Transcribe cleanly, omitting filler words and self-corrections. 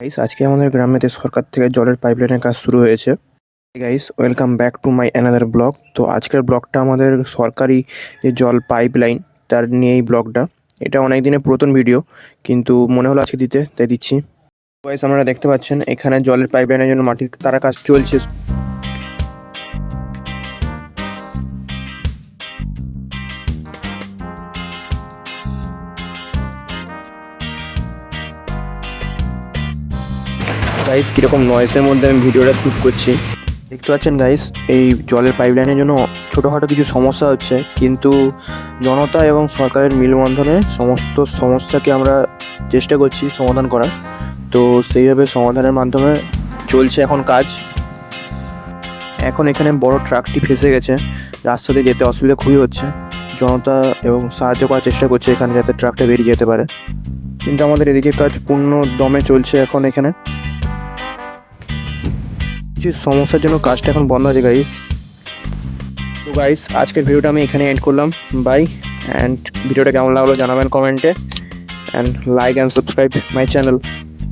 Guys আজকে আমাদের গ্রামেতে সরকার থেকে জলের পাইপলাইনের কাজ শুরু হয়েছে। Guys welcome back to my another blog. তো আজকের ব্লগটা আমাদের সরকারি যে জল পাইপলাইন তার নিয়েই ব্লগটা। এটা অনেক দিনের পুরাতন ভিডিও, কিন্তু মনে হলো আজকে দিতে, তাই দিচ্ছি। গাইস আপনারা দেখতে পাচ্ছেন এখানে জলের পাইপলাইনের জন্য মাটির তারা কাজ চলছে। গাইস কিরকম নয়েসের মধ্যে আমি ভিডিওটা শ্যুট করছি দেখতে পাচ্ছেন গাইস। এই জলের পাইপলাইনের জন্য ছোটোখাটো কিছু সমস্যা হচ্ছে, কিন্তু জনতা এবং সরকারের মিলবন্ধনে সমস্ত সমস্যাকে আমরা চেষ্টা করছি সমাধান করার। তো সেইভাবে সমাধানের মাধ্যমে চলছে এখন কাজ। এখন এখানে বড় ট্রাকটি ফেসে গেছে, রাস্তাতে যেতে অসুবিধা খুবই হচ্ছে। জনতা এবং সাহায্য করার চেষ্টা করছে এখানে, যাতে ট্রাকটা বেরিয়ে যেতে পারে। কিন্তু আমাদের এদিকে কাজ পূর্ণ দমে চলছে এখন। এখানে কিছু সমস্যার জন্য কাজটা এখন বন্ধ আছে গাইস। তো গাইস আজকের ভিডিওটা আমি এখানে এন্ড করলাম। বাই। অ্যান্ড ভিডিওটা কেমন লাগলো জানাবেন কমেন্টে, and like and subscribe my channel.